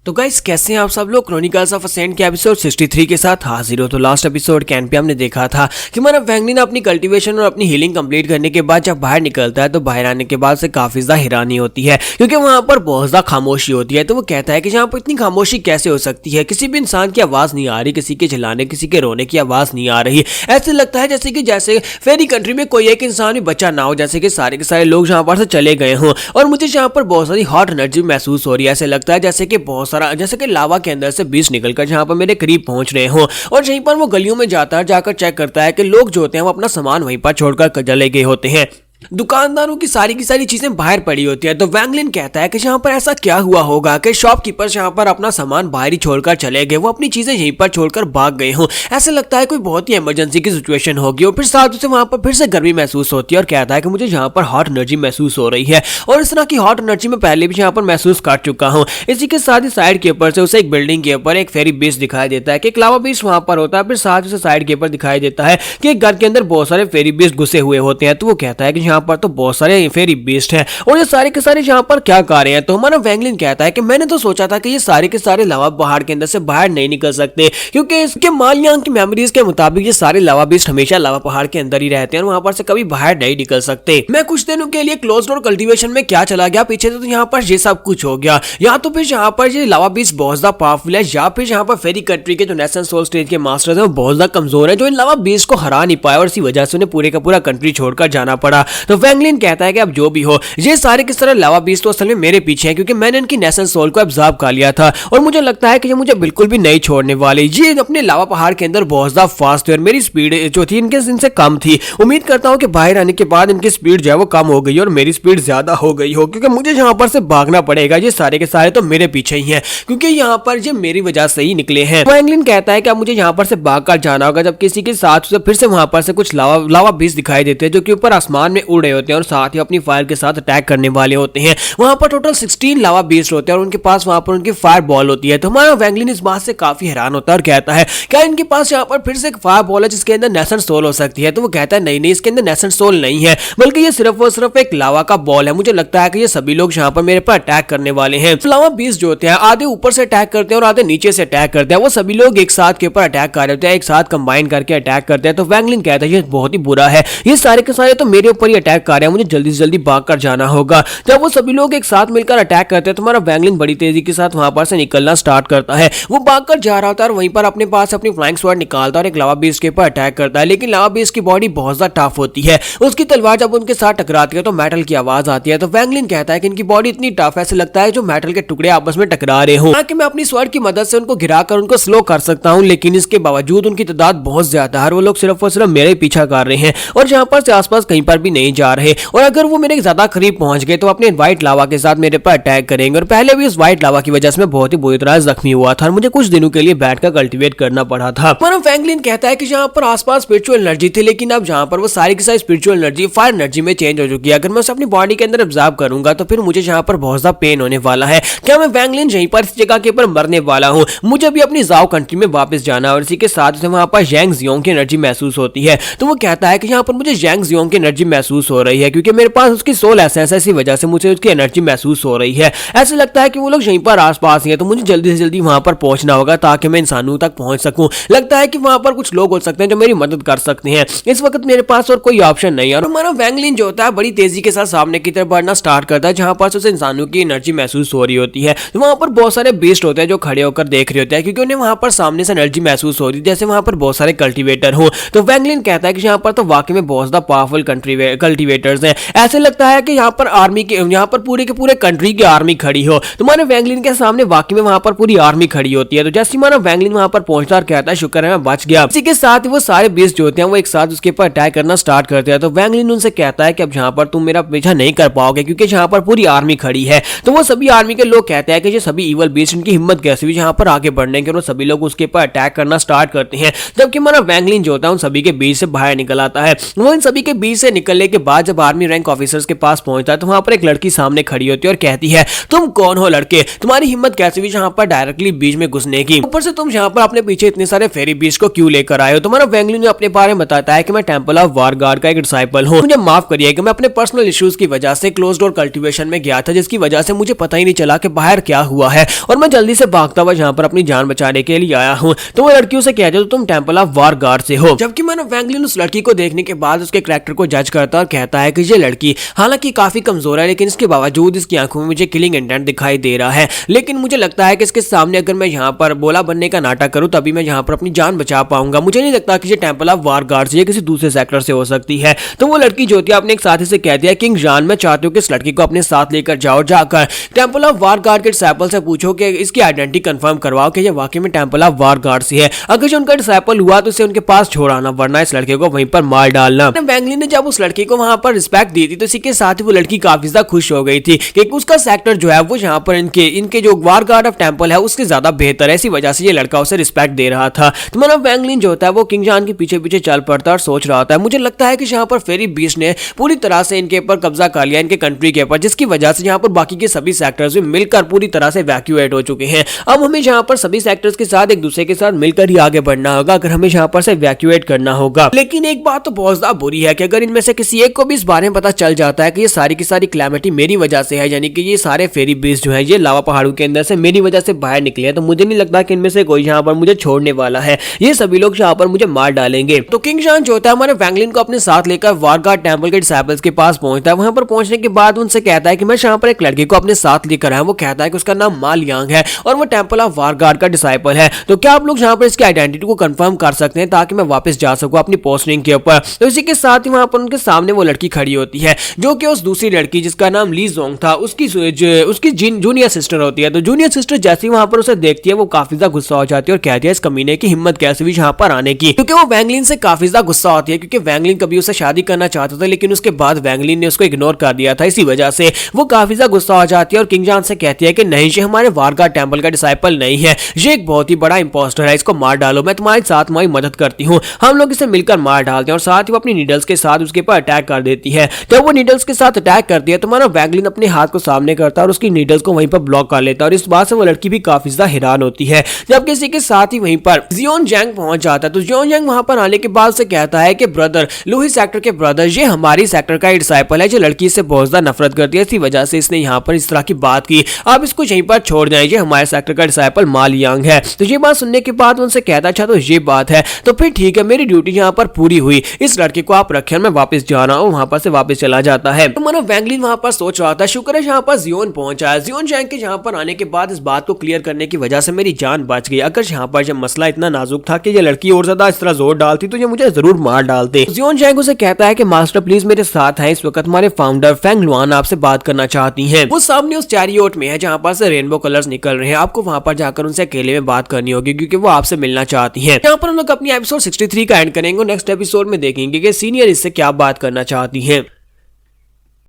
तो गाइस कैसे हैं आप सब लोग। क्रॉनिकल्स ऑफ असेंट के एपिसोड 63 के साथ हाजिर हो। तो लास्ट एपिसोड कैन पे हमने देखा था कि हमारा वैंगलिन अपनी कल्टीवेशन और अपनी हीलिंग कंप्लीट करने के बाद जब बाहर निकलता है तो बाहर आने के बाद से काफी ज्यादा हैरानी होती है क्योंकि वहां पर बहुत ज्यादा खामोशी होती है। तो वो कहता है कि यहाँ पर इतनी खामोशी कैसे हो सकती है, किसी भी इंसान की आवाज नहीं आ रही, किसी के चिल्लाने किसी के रोने की आवाज नहीं आ रही। ऐसे लगता है जैसे फेरी कंट्री में कोई एक इंसान भी बचा ना हो, जैसे कि सारे लोग यहाँ पर से चले गए हों। और मुझे यहाँ पर बहुत सारी हॉट एनर्जी महसूस हो रही है। ऐसे लगता है जैसे कि लावा के अंदर से बीज निकलकर जहां पर मेरे करीब पहुंच रहे हो। और यहीं पर वो गलियों में जाता है, जाकर चेक करता है कि लोग जो होते हैं वो अपना सामान वहीं पर छोड़कर चले गए होते हैं। दुकानदारों की सारी चीजें बाहर पड़ी होती है। तो वैंगलिन कहता है कि यहाँ पर ऐसा क्या हुआ होगा कि शॉपकीपर्स यहाँ पर अपना सामान बाहर ही छोड़कर चले गए, वो अपनी चीजें यहीं पर छोड़कर भाग गए हों। ऐसे लगता है कोई बहुत ही इमरजेंसी की सिचुएशन होगी। और फिर साथ से वहां पर फिर से गर्मी महसूस होती है और कहता है कि मुझे यहाँ पर हॉट एनर्जी महसूस हो रही है और इस तरह की हॉट एनर्जी में पहले भी यहाँ पर महसूस कर चुका हूँ। इसी के साथ ही साइड के ऊपर से उसे एक बिल्डिंग के ऊपर एक फेरी बीच दिखाई देता है कि एक लावा बीच वहां पर होता है। फिर साथ ही साइड के ऊपर दिखाई देता है कि एक घर के अंदर बहुत सारे फेरी बीच घुसे हुए होते हैं। तो वो कहता है कि यहाँ पर तो बहुत सारे फेरी बीस्ट है और ये सारे के सारे यहाँ पर क्या कर रहे हैं। तो हमारा वैंगलिन कहता है कि मैंने तो सोचा था कि ये सारे के सारे लावा पहाड़ के अंदर से बाहर नहीं निकल सकते क्योंकि इसके मालियां की मेमोरीज के मुताबिक ये सारे लावा बीस्ट हमेशा लावा पहाड़ के अंदर ही रहते हैं और वहां पर से कभी बाहर नहीं निकल सकते। मैं कुछ दिनों के लिए क्लोज डोर कल्टीवेशन में क्या चला गया पीछे, तो यहाँ पर ये सब कुछ हो गया। या तो फिर यहाँ पर ये लावा बीस्ट बहुत ज्यादा पावरफुल है या फिर यहाँ पर फेरी कंट्री के जो नेशन सोल स्टेज के मास्टर्स हैं वो बहुत ज्यादा कमजोर है, जो इन लावा बीस्ट को हरा नहीं पाया और इसी वजह से उन्हें पूरे का पूरा कंट्री छोड़कर जाना पड़ा। तो वैंगलिन कहता है कि अब जो भी हो, ये सारे किस तरह लावा बीस्ट तो असल में मेरे पीछे हैं क्योंकि मैंने इनकी नेशन सोल को एब्जॉर्ब कर लिया था और मुझे लगता है कि ये मुझे बिल्कुल भी नहीं छोड़ने वाले। ये अपने लावा पहाड़ के अंदर बहुत ज्यादा फास्ट है और मेरी स्पीड जो थी इनसे कम थी। उम्मीद करता हूँ कि बाहर आने के बाद इनकी स्पीड जो है वो कम हो गई और मेरी स्पीड ज्यादा हो गई हो क्योंकि मुझे यहाँ पर से भागना पड़ेगा। ये सारे के सारे तो मेरे पीछे ही हैं क्योंकि यहाँ पर ये मेरी वजह से ही निकले हैं। वैंगलिन कहता है कि अब मुझे यहाँ पर से भागकर जाना होगा जब किसी के साथ फिर से वहां पर से कुछ लावा बीस्ट दिखाई देते हैं जो कि ऊपर आसमान में उड़ रहे होते हैं और साथ ही अपनी फायर के साथ अटैक करने वाले होते हैं। वहां पर टोटल 16 लावा बीस्ट होते हैं और उनके पास वहां पर उनकी फायर बॉल होती है। तो हमारा वैंगलिन इस बात से काफी हैरान होता है और कहता है क्या इनके पास यहाँ पर फिर से एक फायर बॉल है जिसके अंदर नेशन सोल हो सकती है। तो वो कहता है नहीं, इसके अंदर नेशन सोल नहीं है बल्कि ये सिर्फ और सिर्फ एक लावा का बॉल है। मुझे लगता है कि ये सभी लोग यहाँ पर मेरे पर अटैक करने वाले हैं। लावा बीस्ट जो होते हैं आधे ऊपर से अटैक करते हैं और आधे नीचे से अटैक करते हैं। वो सभी लोग एक साथ के ऊपर अटैक कर रहे होते हैं, एक साथ कंबाइन करके अटैक करते हैं। तो वैंगलिन कहता है ये बहुत ही बुरा है, ये सारे के सारे तो मेरे ऊपर ही अटैक कर रहे हैं, मुझे जल्दी से जल्दी भाग कर जाना होगा। जब वो सभी लोग एक साथ मिलकर अटैक करते हैं तो हमारा वैंगलिन बड़ी तेजी के साथ वहां पर से निकलना स्टार्ट करता है। वो भागकर जा रहा था और वहीं पर अपने पास अपनी फ्लाइंग स्वॉर्ड निकालता है और एक लावा बीस्ट के ऊपर अटैक करता है। लेकिन लावा बीस्ट की बॉडी बहुत ज्यादा टफ होती है, उसकी तलवार जब उनके साथ टकराती है तो मेटल की आवाज आती है। तो वैंगलिन कहता है कि इनकी बॉडी इतनी टफ है, ऐसे लगता है जो मेटल के टुकड़े आपस में टकरा रहे हो। ताकि मैं अपनी स्वॉर्ड की मदद से उनको गिराकर उनको स्लो कर सकता हूँ, लेकिन इसके बावजूद उनकी तादाद बहुत ज्यादा है और वो लोग सिर्फ और सिर्फ मेरे पीछा कर रहे हैं और यहाँ पर से आसपास कहीं पर भी नहीं जा रहे। और अगर वो मेरे ज्यादा करीब पहुंच गए तो अपने व्हाइट लावा के साथ मेरे पर अटैक करेंगे। और पहले भी उस व्हाइट लावा की वजह से मैं बहुत ही बुरी तरह जख्मी हुआ था और मुझे कुछ दिनों के लिए बैठकर कल्टीवेट करना पड़ा था। पर वैंगलिन कहता है कि यहाँ पर आसपास स्पिरिचुअल एनर्जी थी, लेकिन अब जहाँ पर वो सारी की सारी स्पिरिचुअल एनर्जी फायर एनर्जी में चेंज हो चुकी है। अगर मैं उसे अपनी बॉडी के अंदर एब्जॉर्ब करूंगा तो फिर मुझे यहाँ पर बहुत ज्यादा पेन होने वाला है। क्या मैं वैंगलिन यहीं पर इस जगह के ऊपर मरने वाला हूँ? मुझे भी अपनी जाओ कंट्री में वापस जाना और इसी के साथ से वहां पर जैंग जियोंग की एनर्जी महसूस होती है। तो वो कहता है कि यहाँ पर मुझे जैंग जियोंग की एनर्जी महसूस हो रही है क्योंकि मेरे पास उसकी सोल एसेंस है, इसी वजह से मुझे उसकी एनर्जी महसूस हो रही है। ऐसे लगता है कि वो लोग यहीं पर आसपास ही हैं, तो मुझे जल्दी से जल्दी वहां पर पहुंचना होगा ताकि मैं इंसानों तक पहुंच सकूं। लगता है कि वहां पर कुछ लोग हो सकते हैं जो मेरी मदद कर सकते हैं। इस वक्त मेरे पास और कोई ऑप्शन नहीं है और हमारा वैंगलिन जो होता है बड़ी तेजी के साथ सामने की तरफ बढ़ना स्टार्ट करता है जहां पर उसे इंसानों की एनर्जी महसूस हो रही होती है। तो वहां पर बहुत सारे बीस्ट होते हैं जो खड़े होकर देख रहे होते हैं क्योंकि उन्हें वहां पर सामने से एनर्जी महसूस हो रही है जैसे वहां पर बहुत सारे कल्टीवेटर हो। तो वैंगलिन कहता है कि यहाँ पर तो वाकई में बहुत ज्यादा पावरफुल कल्टीवेटर्स हैं। ऐसे लगता है कि यहाँ पर आर्मी के यहाँ पर पूरे के पूरे कंट्री की आर्मी खड़ी हो। तुम्हारे वैंगलिन के सामने वाकई में वहां पर पूरी आर्मी खड़ी होती है। तो जैसे हमारा वैंगलिन वहां पर पहुंचता और कहता है शुक्र है मैं बच गया। इसी के साथ वो सारे बीस्ट जो होते हैं वो एक साथ उसके ऊपर अटैक करना स्टार्ट करते हैं। तो वैंगलिन उनसे कहता है कि अब यहाँ पर तुम मेरा पीछा नहीं कर पाओगे क्योंकि यहाँ पर पूरी आर्मी खड़ी है। तो वो सभी आर्मी के लोग कहते हैं कि ये सभी इवल बीस्ट इनकी हिम्मत कैसे हुई यहाँ पर आगे बढ़ने के, और सभी लोग उसके ऊपर अटैक करना स्टार्ट करते हैं। जबकि हमारा वैंगलिन जो होता है उन सभी के बीच से बाहर निकल आता है। वो इन सभी के बीच से निकलने के बाद जब आर्मी रैंक ऑफिसर्स के पास पहुंचता है तो वहां पर एक लड़की सामने खड़ी होती है और कहती है, तुम कौन हो लड़के, तुम्हारी हिम्मत कैसे हुई यहाँ पर डायरेक्टली बीच में घुसने की, ऊपर से तुम यहाँ पर अपने पीछे इतने सारे फेरी बीस्ट को क्यों लेकर आए हो। तुम्हारा वैंगलिन ने अपने बारे में बताता है कि मैं टेंपल ऑफ वारगार्ड का एक डिसाइपल हूँ, मुझे माफ करिए कि मैं अपने पर्सनल इश्यूज की वजह से क्लोज डोर कल्टीवेशन में गया था, जिसकी वजह से मुझे पता ही नहीं चला कि बाहर क्या हुआ है और मैं जल्दी से भागता हुआ यहाँ पर अपनी जान बचाने के लिए आया हूँ। तो वो लड़की उसे कहती है, तो तुम टेंपल ऑफ वारगार्ड से हो। जबकि मैंने वैंगलिन उस लड़की को देखने के बाद उसके कैरेक्टर को जज करता और कहता है कि ये लड़की हालांकि काफी कमजोर है, लेकिन इसके बावजूद इसकी आंखों में मुझे किलिंग इंटेंट दिखाई दे रहा है, लेकिन मुझे लगता है कि इसके सामने अगर मैं यहाँ पर बोला बनने का नाटक करूँ तभी मैं यहाँ पर अपनी जान बचा पाऊंगा। मुझे नहीं लगता कि ये टेंपल ऑफ वारगार्ड से या किसी दूसरे सेक्टर से हो सकती है। तो वो लड़की जो थी अपने एक साथी से कहती है, किंग जॉन मैं चाहती हूँ कि इस लड़की को अपने साथ लेकर जाओ, जाकर टेंपल ऑफ वारगार्ड के डिसाइपल से पूछो कि इसकी आइडेंटिटी कंफर्म करवाओ कि ये वाकई में टेंपल ऑफ वारगार्ड से है। अगर जो उनका डिसाइपल हुआ तो उसे उनके पास छोड़ आना, वरना इस लड़के को वहीं पर मार डालना। वैंगलिन ने जब उस लड़की को वहां पर रिस्पेक्ट दी थी तो इसी के साथ ही वो लड़की काफी ज्यादा खुश हो गई थी कि उसका सेक्टर जो है वो यहाँ पर इनके जो वारगार्ड ऑफ टेंपल है उससे ज्यादा बेहतर है, इसी वजह से ये लड़का उसे रिस्पेक्ट दे रहा था। तो मतलब वैंगलिन जो होता है वो किंग जॉन के पीछे पीछे चल पड़ता है और सोच रहा होता है, मुझे लगता है कि यहाँ पर फेरी बीस्ट ने पूरी तरह से इनके ऊपर कब्जा कर लिया, इनके कंट्री के ऊपर, जिसकी वजह से यहाँ पर बाकी के सभी सेक्टर्स भी मिलकर पूरी तरह से वैक्यूएट हो चुके हैं। अब हमें यहाँ पर सभी सेक्टर्स के साथ एक दूसरे के साथ मिलकर ही आगे बढ़ना होगा अगर हमें यहाँ पर से वैक्यूएट करना होगा। लेकिन एक बात तो बहुत ज्यादा बुरी है कि अगर इनमें से किसी एक को भी इस बारे में पता चल जाता है कि ये सारी की सारी क्लैमिटी मेरी वजह से है, यानी कि ये सारे फेरी बीस्ट जो है ये लावा पहाड़ों के अंदर से मेरी वजह से बाहर निकले हैं, तो मुझे नहीं लगता कि इनमें से कोई यहाँ पर मुझे छोड़ने वाला है, ये सभी लोग यहाँ पर मुझे मार डालेंगे। तो किंग जॉन जो होता है हमारे वैंगलिन को अपने साथ लेकर वारगार्ड टेंपल के डिसाइपल्स के पास पहुंचता है। वहां पर पहुंचने के बाद उनसे कहता है कि मैं यहाँ पर एक लड़की को अपने साथ लेकर आया। वो कहता है कि उसका नाम मा लियांग है और वो टेंपल ऑफ वारगार्ड का डिसाइपल है। तो क्या आप लोग यहाँ पर इसकी आइडेंटिटी को कंफर्म कर सकते हैं ताकि मैं वापस जा सकूं अपनी पोस्टिंग के ऊपर। तो इसी के साथ ही वहां पर उनके सामने वो लड़की खड़ी होती है जो कि उस दूसरी लड़की जिसका नाम ली जोंग था उसकी जूनियर सिस्टर होती है। तो जूनियर सिस्टर जैसे ही वहां पर उसे देखती है वो काफी ज्यादा गुस्सा हो जाती है और कहती है इस कमीने की हिम्मत कैसे हुई यहाँ पर आने की, क्योंकि वो वैंगलिन से काफी ज्यादा गुस्सा होती है क्योंकि वैंगलिन कभी उसे शादी करना चाहता था लेकिन उसके बाद वैंगलिन ने उसको इग्नोर कर दिया था, इसी वजह से वो काफी ज्यादा गुस्सा हो जाती है और किंग जॉन से कहती है कि नहीं ये हमारे वारगार्ड टेंपल का डिसाइपल नहीं है, ये एक बहुत ही बड़ा इंपोस्टर है, इसको मार डालो, मैं तुम्हारे साथ तुम्हारी मदद करती हूँ। हम लोग इसे मिलकर मार डालते हैं और साथ ही वो अपनी नीडल्स के साथ उसके ऊपर अटैक कर देती है। जब वो नीडल्स के साथ अटैक करती है तो हमारा वैंगलिन अपने हाथ को सामने करता है और उसकी नीडल्स को वहीं पर ब्लॉक कर लेता है और इस बात से वो लड़की भी काफी ज्यादा हैरान होती है। जब किसी के साथ ही वहीं पर जियोन जैंग पहुंच जाता है तो जियोन जैंग वहां पर आने के बाद से कहता है कि ब्रदर लूही सेक्टर के ब्रदर ये हमारी सेक्टर का डिसाइपल है जो लड़की से बहुत ज्यादा नफरत करती है, इसी वजह से इसने यहाँ पर इस तरह की बात की, आप इसको यहीं पर छोड़ जाएं, ये हमारे सेक्टर का डिसाइपल मा लियांग है। तो ये बात सुनने के बाद उनसे कहता अच्छा तो ये बात है तो फिर ठीक है मेरी ड्यूटी यहाँ पर पूरी हुई, इस लड़के को आप रखें मैं वापस जा रहा हूँ। वहां पर से वापस चला जाता है। तो मानो वैंगलिन वहां पर सोच रहा था शुक्र है यहाँ पर जियोन पहुंचा है, जियोन जैंग के यहाँ पर आने के बाद इस बात को क्लियर करने की वजह से मेरी जान बच गई, अगर यहाँ पर जब मसला इतना नाजुक था कि ये लड़की और ज्यादा इस तरह जोर डालती तो ये मुझे जरूर मार डालते। जियोन जैंग उसे कहता है कि मास्टर प्लीज मेरे साथ हैं, इस वक्त हमारे फाउंडर फेंग लुआन आपसे बात करना चाहती हैं। वो सामने उस चैरियोट में है जहाँ पर से रेनबो कलर्स निकल रहे हैं, आपको वहां पर जाकर उनसे अकेले में बात करनी होगी क्योंकि वो आपसे मिलना चाहती हैं। यहाँ पर हम लोग अपनी एपिसोड 63 का एंड करेंगे, नेक्स्ट एपिसोड में देखेंगे कि सीनियर इससे क्या बात करना चाहती हैं।